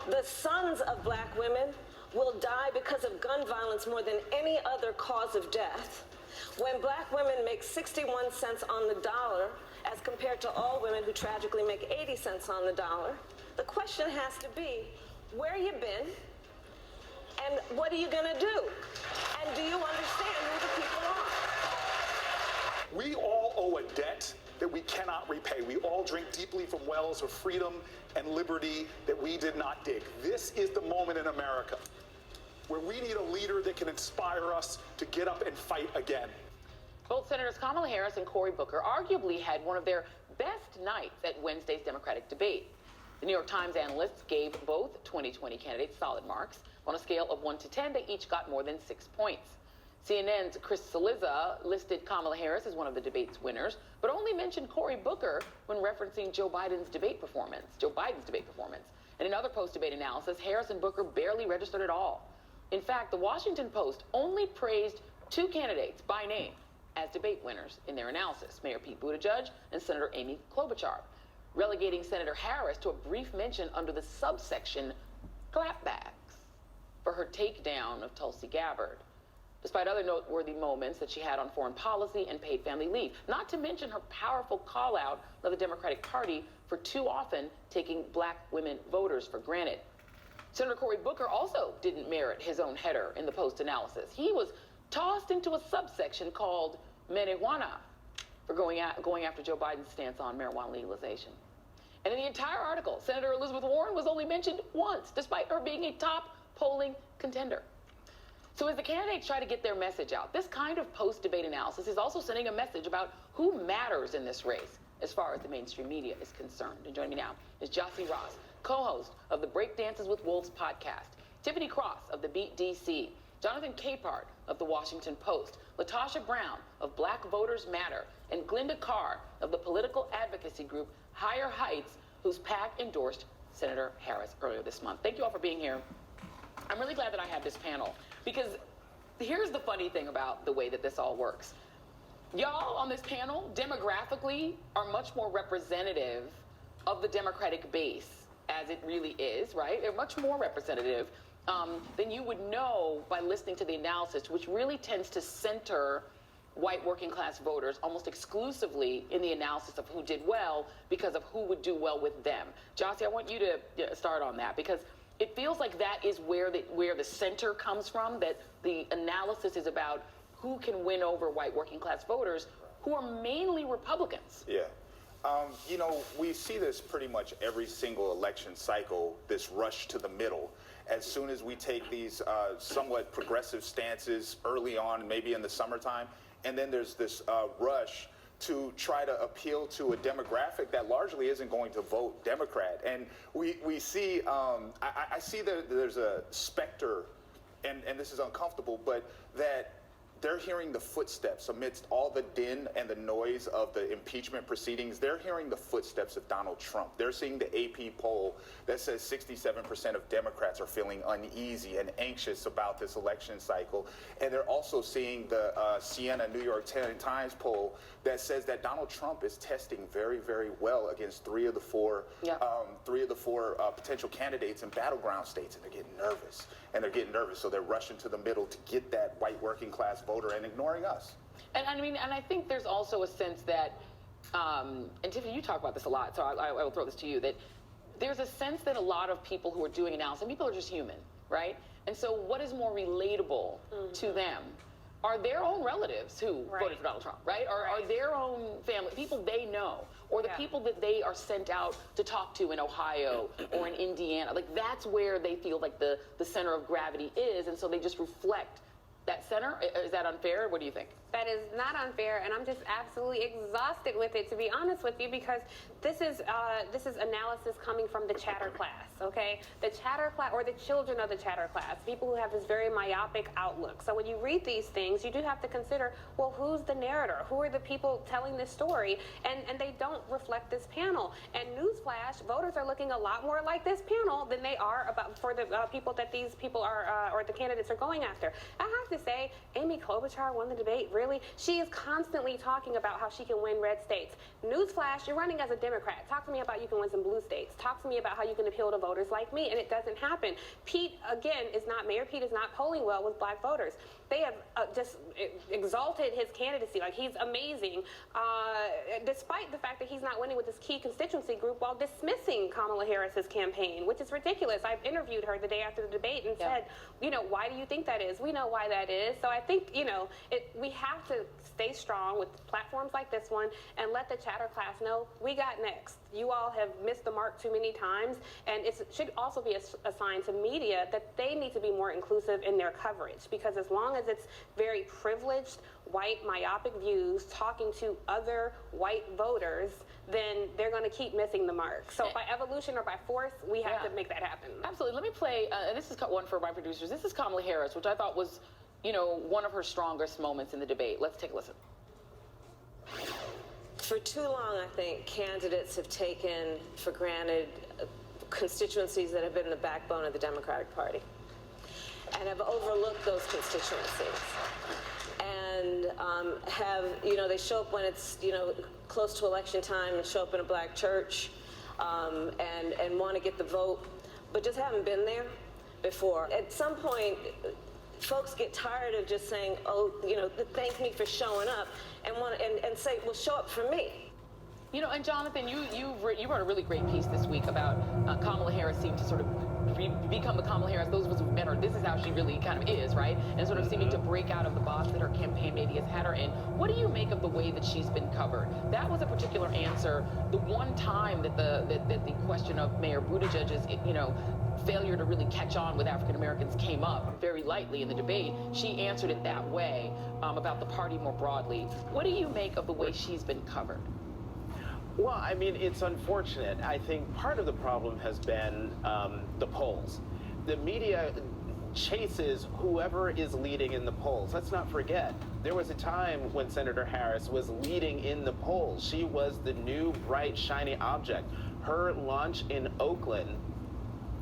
The sons of black women will die because of gun violence more than any other cause of death. When black women make 61 cents on the dollar as compared to all women who tragically make 80 cents on the dollar, the question has to be, where you been and what are you gonna do? And do you understand who the people are? We all owe a debt that we cannot repay. We all drink deeply from wells of freedom and liberty that we did not dig. This is the moment in America where we need a leader that can inspire us to get up and fight again. Both Senators Kamala Harris and Cory Booker arguably had one of their best nights at Wednesday's Democratic debate. The New York Times analysts gave both 2020 candidates solid marks. On a scale of 1 to 10, they each got more than 6 points. CNN's Chris Cillizza listed Kamala Harris as one of the debate's winners, but only mentioned Cory Booker when referencing Joe Biden's debate performance. And in other post-debate analysis, Harris and Booker barely registered at all. In fact, the Washington Post only praised 2 candidates by name as debate winners in their analysis, Mayor Pete Buttigieg and Senator Amy Klobuchar, relegating Senator Harris to a brief mention under the subsection clapbacks for her takedown of Tulsi Gabbard, despite other noteworthy moments that she had on foreign policy and paid family leave, not to mention her powerful call-out of the Democratic Party for too often taking black women voters for granted. Senator Cory Booker also didn't merit his own header in the Post analysis. He was tossed into a subsection called marijuana for going after Joe Biden's stance on marijuana legalization. And in the entire article, Senator Elizabeth Warren was only mentioned once, despite her being a top polling contender. So as the candidates try to get their message out, this kind of post-debate analysis is also sending a message about who matters in this race as far as the mainstream media is concerned. And joining me now is Jossie Ross, co-host of the Break Dances with Wolves podcast, Tiffany Cross of the Beat DC, Jonathan Capehart of the Washington Post, Latasha Brown of Black Voters Matter, and Glenda Carr of the political advocacy group Higher Heights, whose PAC endorsed Senator Harris earlier this month. Thank you all for being here. I'm really glad that I have this panel, because here's the funny thing about the way that this all works. Y'all on this panel, demographically, are much more representative of the Democratic base as it really is, right? They're much more representative than you would know by listening to the analysis, which really tends to center white working class voters almost exclusively in the analysis of who did well because of who would do well with them. Jossie, I want you to start on that, because it feels like that is where the center comes from, that the analysis is about who can win over white working class voters who are mainly Republicans. Yeah. You know, we see this pretty much every single election cycle, this rush to the middle. As soon as we take these somewhat progressive stances early on, maybe in the summertime, and then there's this rush to try to appeal to a demographic that largely isn't going to vote Democrat. And we see, I see that there's a specter, and this is uncomfortable, but that they're hearing the footsteps amidst all the din and the noise of the impeachment proceedings. They're hearing the footsteps of Donald Trump. They're seeing the AP poll that says 67% of Democrats are feeling uneasy and anxious about this election cycle. And they're also seeing the Siena New York Times poll that says that Donald Trump is testing very, very well against three of the four potential candidates in battleground states, and they're getting nervous. So they're rushing to the middle to get that white working class voter and ignoring us. And I think there's also a sense that, and Tiffany, you talk about this a lot, so I will throw this to you, that there's a sense that a lot of people who are doing analysis, people are just human, right? And so what is more relatable to them are their own relatives who voted for Donald Trump, right? Or are their own family, people they know, or the people that they are sent out to talk to in Ohio or in Indiana. Like, that's where they feel like the center of gravity is, and so they just reflect that center. Is that unfair? What do you think? That is not unfair, and I'm just absolutely exhausted with it, to be honest with you, because this is analysis coming from the chatter class, okay? The chatter class, or the children of the chatter class, people who have this very myopic outlook. So when you read these things, you do have to consider, well, who's the narrator? Who are the people telling this story? And they don't reflect this panel. And newsflash, voters are looking a lot more like this panel than they are for the people that these people are, or the candidates are going after. I have to say, Amy Klobuchar won the debate really? She is constantly talking about how she can win red states. Newsflash, you're running as a Democrat. Talk to me about you can win some blue states. Talk to me about how you can appeal to voters like me, and it doesn't happen. Mayor Pete is not polling well with black voters. They have just exalted his candidacy, like he's amazing, despite the fact that he's not winning with this key constituency group, while dismissing Kamala Harris's campaign, which is ridiculous. I've interviewed her the day after the debate and said, why do you think that is? We know why that is. So I think, we have to stay strong with platforms like this one and let the chatter class know we got next. You all have missed the mark too many times, and it should also be a sign to media that they need to be more inclusive in their coverage, because as long as it's very privileged, white, myopic views talking to other white voters, then they're going to keep missing the mark. So by evolution or by force, we have to make that happen. Absolutely. Let me play, and this is one for my producers. This is Kamala Harris, which I thought was, one of her strongest moments in the debate. Let's take a listen. For too long, I think candidates have taken for granted constituencies that have been the backbone of the Democratic Party and have overlooked those constituencies. And they show up when it's, close to election time and show up in a black church and want to get the vote, but just haven't been there before. At some point, folks get tired of just saying, thank me for showing up, and say, well, show up for me. And Jonathan, you wrote a really great piece this week about Kamala Harris seeming to sort of become the Kamala Harris those of us who've met her. This is how she really kind of is, right? And sort of seeming to break out of the box that her campaign maybe has had her in. What do you make of the way that she's been covered? That was a particular answer. The one time that the question of Mayor Buttigieg's, failure to really catch on with African Americans came up very lightly in the debate, she answered it that way about the party more broadly. What do you make of the way she's been covered? Well, I mean, it's unfortunate. I think part of the problem has been the polls. The media chases whoever is leading in the polls. Let's not forget, there was a time when Senator Harris was leading in the polls. She was the new, bright, shiny object. Her launch in Oakland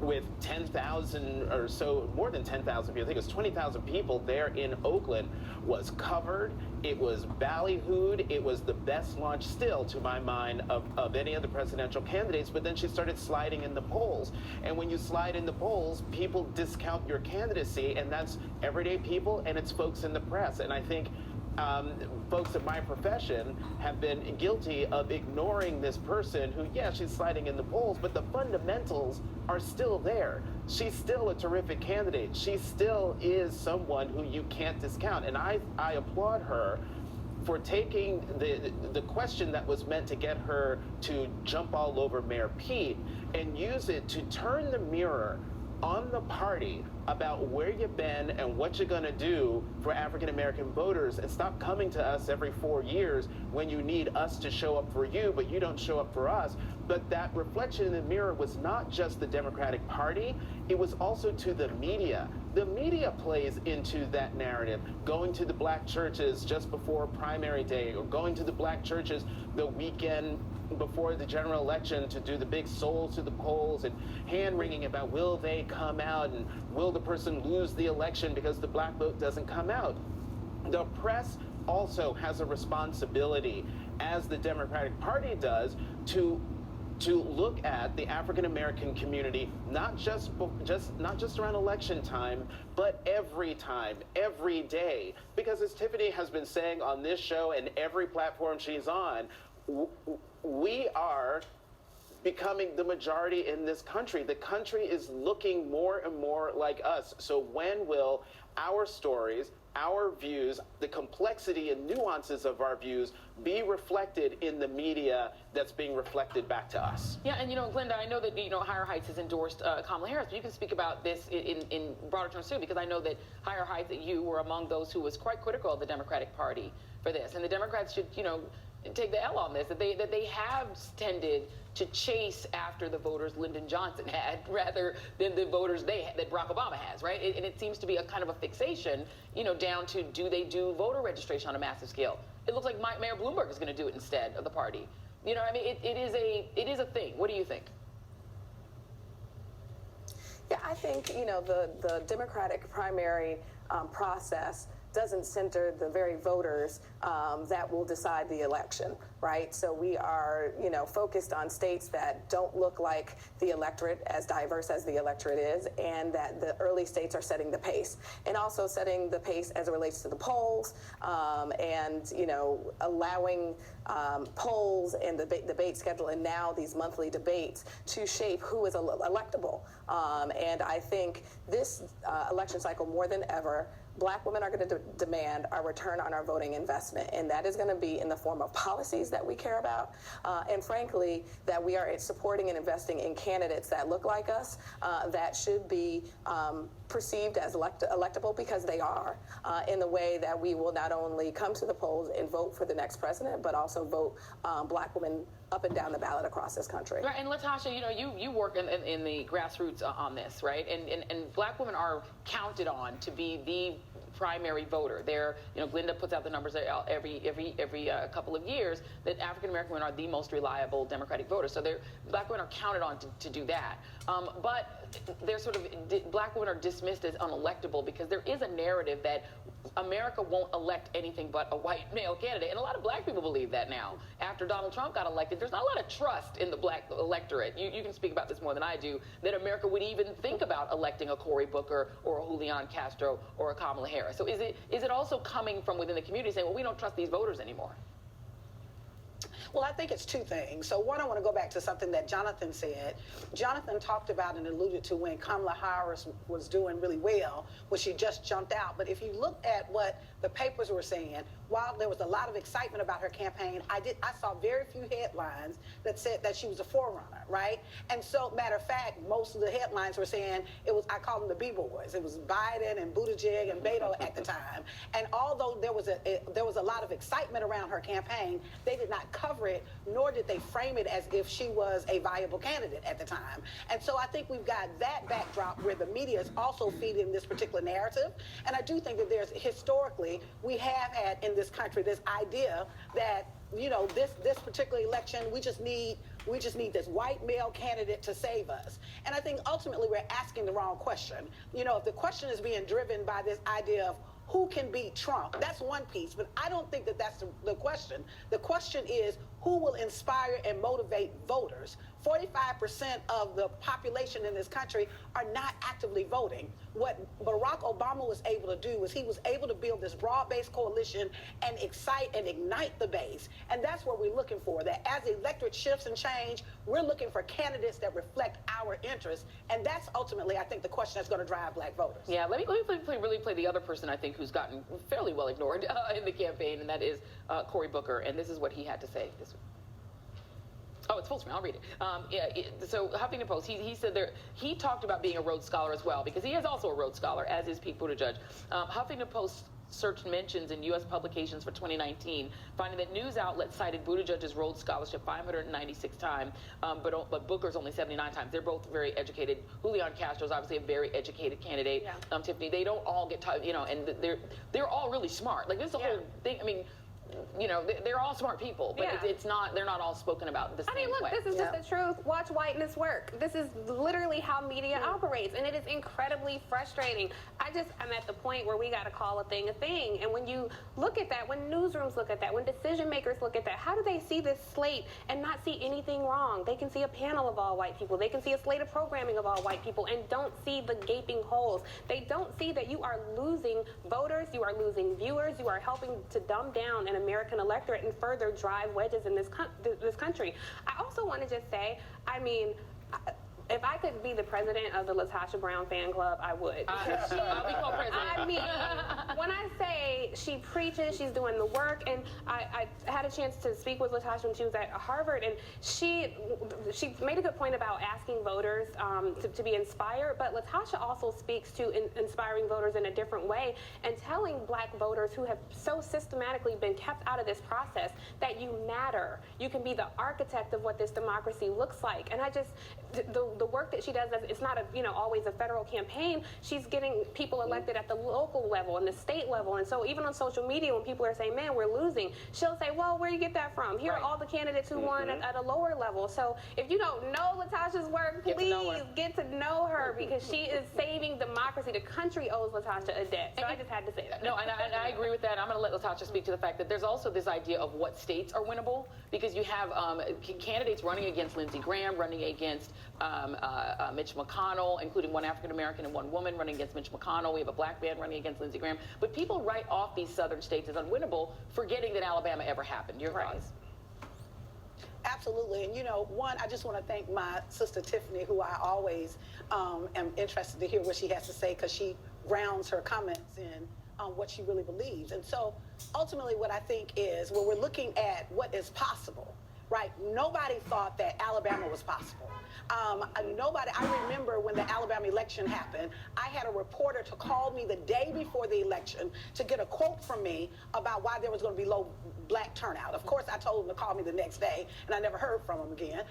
with 10,000 or so, more than 10,000 people, I think it was 20,000 people there in Oakland, was covered. It was ballyhooed. It was the best launch still, to my mind, of any of the presidential candidates. But then she started sliding in the polls. And when you slide in the polls, people discount your candidacy, and that's everyday people, and it's folks in the press. And I think folks in my profession have been guilty of ignoring this person who, she's sliding in the polls, but the fundamentals are still there. She's still a terrific candidate. She still is someone who you can't discount. And I applaud her for taking the question that was meant to get her to jump all over Mayor Pete and use it to turn the mirror on the party about where you've been and what you're going to do for African American voters, and stop coming to us every 4 years when you need us to show up for you, but you don't show up for us. But that reflection in the mirror was not just the Democratic Party, it was also to the media. The media plays into that narrative, going to the black churches just before primary day, or going to the black churches the weekend before the general election to do the big souls to the polls and hand-wringing about will they come out and will the person lose the election because the black vote doesn't come out. The press also has a responsibility, as the Democratic Party does, to look at the African American community, not just around election time, but every time, every day. Because as Tiffany has been saying on this show and every platform she's on, we are becoming the majority in this country. The country is looking more and more like us. So when will our stories, our views, the complexity and nuances of our views be reflected in the media that's being reflected back to us? Yeah, and Glenda, I know that Higher Heights has endorsed Kamala Harris, but you can speak about this in broader terms too, because I know that Higher Heights, that you were among those who was quite critical of the Democratic Party for this, and the Democrats should, take the L on this, that they have tended to chase after the voters Lyndon Johnson had rather than the voters that Barack Obama has, right? And it seems to be a kind of a fixation, down to do they do voter registration on a massive scale? It looks like Mayor Bloomberg is going to do it instead of the party. It is a thing. What do you think? Yeah, I think, the Democratic primary process doesn't center the very voters that will decide the election, right? So we are, focused on states that don't look like the electorate, as diverse as the electorate is, and that the early states are setting the pace, and also setting the pace as it relates to the polls, and allowing polls and the debate schedule, and now these monthly debates to shape who is electable. And I think this election cycle, more than ever, Black women are going to demand our return on our voting investment, and that is going to be in the form of policies that we care about, and frankly, that we are supporting and investing in candidates that look like us, that should be perceived as electable, because they are, in the way that we will not only come to the polls and vote for the next president, but also vote Black women up and down the ballot across this country. Right, and Latasha, you work in the grassroots on this, right? And Black women are counted on to be the primary voter. They're, Glinda puts out the numbers every couple of years that African American women are the most reliable Democratic voters. So Black women are counted on to do that. But they're Black women are dismissed as unelectable because there is a narrative that America won't elect anything but a white male candidate. And a lot of Black people believe that now. After Donald Trump got elected, there's not a lot of trust in the Black electorate. You can speak about this more than I do, that America would even think about electing a Cory Booker or a Julian Castro or a Kamala Harris. So is it also coming from within the community saying, well, we don't trust these voters anymore? Well, I think it's two things. So one, I want to go back to something that Jonathan said. Jonathan talked about and alluded to when Kamala Harris was doing really well, when she just jumped out. But if you look at what the papers were saying, while there was a lot of excitement about her campaign, I saw very few headlines that said that she was a forerunner, right? And so, matter of fact, most of the headlines were saying I call them the B-boys. It was Biden and Buttigieg and Beto at the time. And although there was a lot of excitement around her campaign, they did not cover it, nor did they frame it as if she was a viable candidate at the time. And so I think we've got that backdrop where the media is also feeding this particular narrative. And I do think that historically, we have had in this country this idea that, this particular election, we just need this white male candidate to save us. And I think ultimately we're asking the wrong question. If the question is being driven by this idea of who can beat Trump, that's one piece, but I don't think that that's the question. The question is who will inspire and motivate voters. 45% of the population in this country are not actively voting. What Barack Obama was able to do was he was able to build this broad-based coalition and excite and ignite the base. And that's what we're looking for, that as the electorate shifts and change, we're looking for candidates that reflect our interests. And that's ultimately, I think, the question that's going to drive Black voters. Yeah, let me really play the other person, I think, who's gotten fairly well ignored in the campaign, and that is Cory Booker. And this is what he had to say this week. Oh, it's full screen. I'll read it. So Huffington Post, he said he talked about being a Rhodes Scholar as well, because he is also a Rhodes Scholar, as is Pete Buttigieg. Huffington Post searched mentions in U.S. publications for 2019, finding that news outlets cited Buttigieg's Rhodes Scholarship 596 times, but Booker's only 79 times. They're both very educated. Julian Castro's obviously a very educated candidate. Yeah. Tiffany, they don't all get, and they're all really smart. Like, this is the whole thing. I mean, they're all smart people, but they're not all spoken about the same way. Look, this is just the truth. Watch whiteness work. This is literally how media operates, and it is incredibly frustrating. I'm at the point where we got to call a thing a thing. And when you look at that, when newsrooms look at that, when decision makers look at that, how do they see this slate and not see anything wrong? They can see a panel of all white people. They can see a slate of programming of all white people and don't see the gaping holes. They don't see that you are losing voters, you are losing viewers, you are helping to dumb down an American electorate and further drive wedges in this country. I also want to just say, if I could be the president of the Latasha Brown fan club, I would. I'll be co-president. When I say she preaches, she's doing the work, and I had a chance to speak with Latasha when she was at Harvard, and she made a good point about asking voters to be inspired, but Latasha also speaks to inspiring voters in a different way and telling Black voters who have so systematically been kept out of this process that you matter. You can be the architect of what this democracy looks like. And the the work that she does, it's not always a federal campaign. She's getting people elected at the local level and the state level. And so even on social media, when people are saying, man, we're losing, she'll say, well, where do you get that from? Here are all the candidates who won at a lower level. So if you don't know Latasha's work, please get to know her, because she is saving democracy. The country owes Latasha a debt. So I just had to say that. No, and I agree with that. I'm going to let Latasha speak to the fact that there's also this idea of what states are winnable, because you have candidates running against Lindsey Graham, running against Mitch McConnell, including one African American and one woman running against Mitch McConnell. We have a black man running against Lindsey Graham. But people write off these southern states as unwinnable, forgetting that Alabama ever happened. Your thoughts? Absolutely. And one, I just want to thank my sister Tiffany, who I always am interested to hear what she has to say, because she grounds her comments in what she really believes. And so ultimately what I think is, when we're looking at what is possible, right? Nobody thought that Alabama was possible. I remember when the Alabama election happened, I had a reporter to call me the day before the election to get a quote from me about why there was going to be low black turnout. Of course, I told him to call me the next day, and I never heard from him again.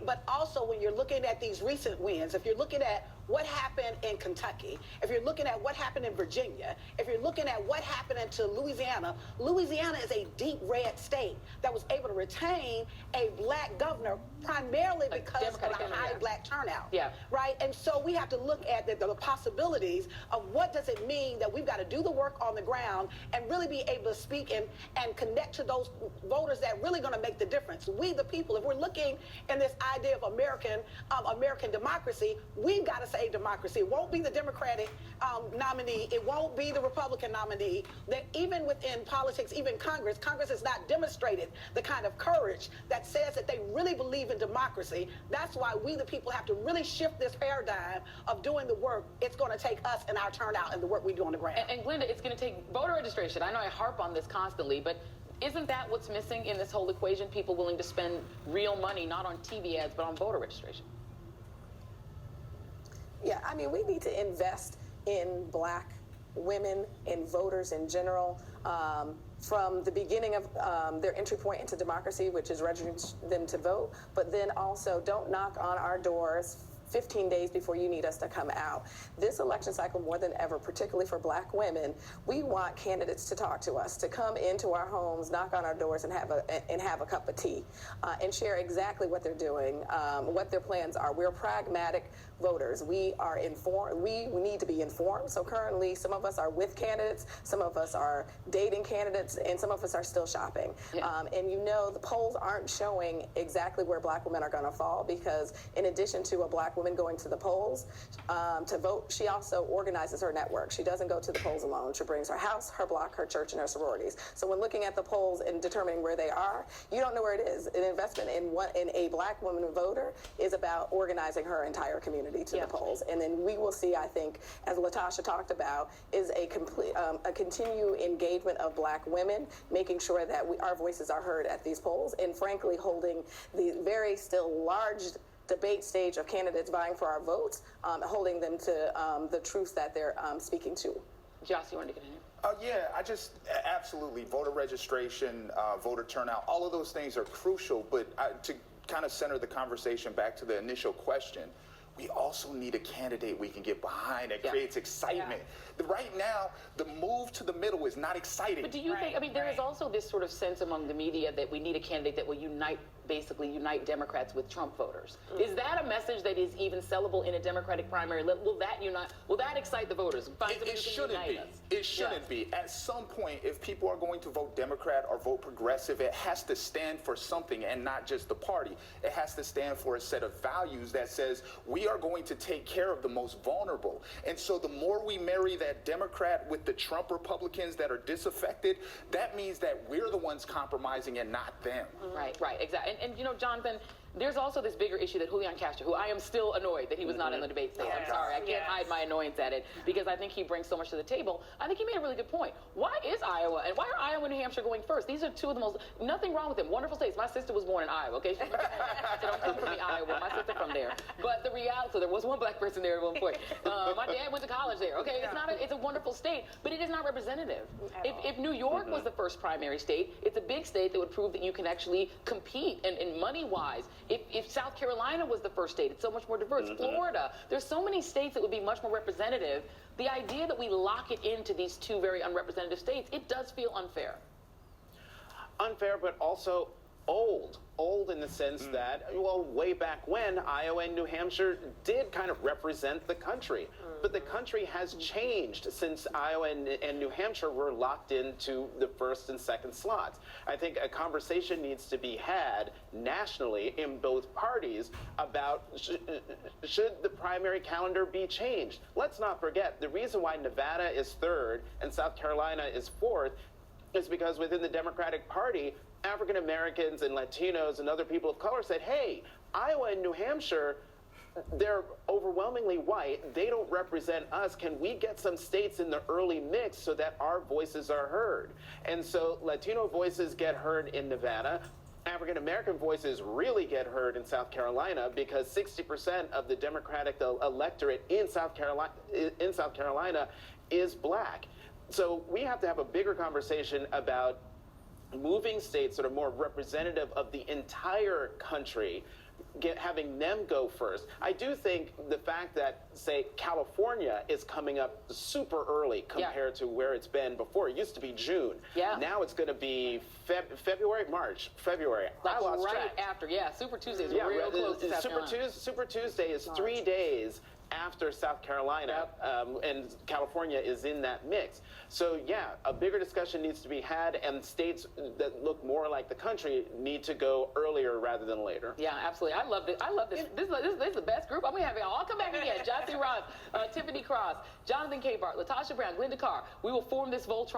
But also, when you're looking at these recent wins, if you're looking at what happened in Kentucky, if you're looking at what happened in Virginia, if you're looking at what happened into Louisiana, Louisiana is a deep red state that was able to retain a black governor primarily because of the high black turnout. Yeah. Right? And so we have to look at the possibilities of what does it mean that we've got to do the work on the ground and really be able to speak and connect to those voters that really going to make the difference. We, the people, if we're looking in this idea of American democracy, we've got to say democracy. It won't be the Democratic nominee. It won't be the Republican nominee. That even within politics, even Congress has not demonstrated the kind of courage that says that they really believe in democracy. That's why we, the people, have to really shift this paradigm of doing the work. It's going to take us and our turnout and the work we do on the ground. And Glenda, it's going to take voter registration. I know I harp on this constantly, but isn't that what's missing in this whole equation? People willing to spend real money, not on TV ads, but on voter registration. Yeah, I mean, we need to invest in black women, in voters in general, from the beginning of their entry point into democracy, which is registering them to vote, but then also don't knock on our doors 15 days before you need us to come out. This election cycle, more than ever, particularly for black women, we want candidates to talk to us, to come into our homes, knock on our doors, and have a cup of tea, and share exactly what they're doing, what their plans are. We're pragmatic voters. We are informed. We need to be informed. So currently, some of us are with candidates, some of us are dating candidates, and some of us are still shopping. Yeah. And the polls aren't showing exactly where black women are going to fall, because in addition to a black woman going to the polls to vote, she also organizes her network. She doesn't go to the polls alone. She brings her house, her block, her church, and her sororities. So when looking at the polls and determining where they are, you don't know where it is. An investment in a black woman voter is about organizing her entire community to the polls. And then we will see, I think, as Latasha talked about, is a continued engagement of black women, making sure that our voices are heard at these polls, and frankly holding the very still large debate stage of candidates vying for our votes, holding them to the truths that they're speaking to. Joss, you wanted to get in here? Yeah, absolutely. Voter registration, voter turnout, all of those things are crucial. But to kind of center the conversation back to the initial question, we also need a candidate we can get behind that creates excitement. Right now, the move to the middle is not exciting. But do you think, there is also this sort of sense among the media that we need a candidate that will unite Democrats with Trump voters. Is that a message that is even sellable in a Democratic primary? Will that excite the voters? It shouldn't be. It shouldn't be. At some point, if people are going to vote Democrat or vote progressive, it has to stand for something and not just the party. It has to stand for a set of values that says we are going to take care of the most vulnerable. And so the more we marry that Democrat with the Trump Republicans that are disaffected, that means that we're the ones compromising and not them. Right, exactly. And Jonathan, there's also this bigger issue that Julian Castro, who I am still annoyed that he was not in the debate stage. I'm sorry, I can't hide my annoyance at it, because I think he brings so much to the table. I think he made a really good point. Why is Iowa, and why are Iowa and New Hampshire going first? These are two of the most, nothing wrong with them, wonderful states. My sister was born in Iowa, okay? So don't come for me, Iowa, my sister from there. there. But the reality, so there was one black person there at one point. My dad went to college there. Okay, it's a wonderful state, but it is not representative. If New York was the first primary state, it's a big state that would prove that you can actually compete and money-wise. If South Carolina was the first state, it's so much more diverse. Florida, there's so many states that would be much more representative. The idea that we lock it into these two very unrepresentative states, it does feel unfair. Unfair, but also old in the sense that, well, way back when, Iowa and New Hampshire did kind of represent the country. But the country has changed since Iowa and New Hampshire were locked into the first and second slots. I think a conversation needs to be had nationally in both parties about should the primary calendar be changed. Let's not forget, the reason why Nevada is third and South Carolina is fourth is because within the Democratic Party, African Americans and Latinos and other people of color said, hey, Iowa and New Hampshire, they're overwhelmingly white. They don't represent us. Can we get some states in the early mix so that our voices are heard? And so Latino voices get heard in Nevada. African American voices really get heard in South Carolina because 60% of the Democratic electorate in South Carolina is black. So we have to have a bigger conversation about moving states that are more representative of the entire country, having them go first. I do think the fact that, say, California is coming up super early compared to where it's been before. It used to be June. Now it's going to be February. Like I lost right track. after, Super Tuesday is real close to South Carolina. Super Tuesday is 3 days after South Carolina, and California is in that mix. So yeah, a bigger discussion needs to be had, and states that look more like the country need to go earlier rather than later. Yeah, absolutely. I love this. This is the best group. I'm gonna have it all come back again. John C. Ross, Tiffany Cross, Jonathan K. Bart, Latasha Brown, Linda Carr. We will form this Voltron.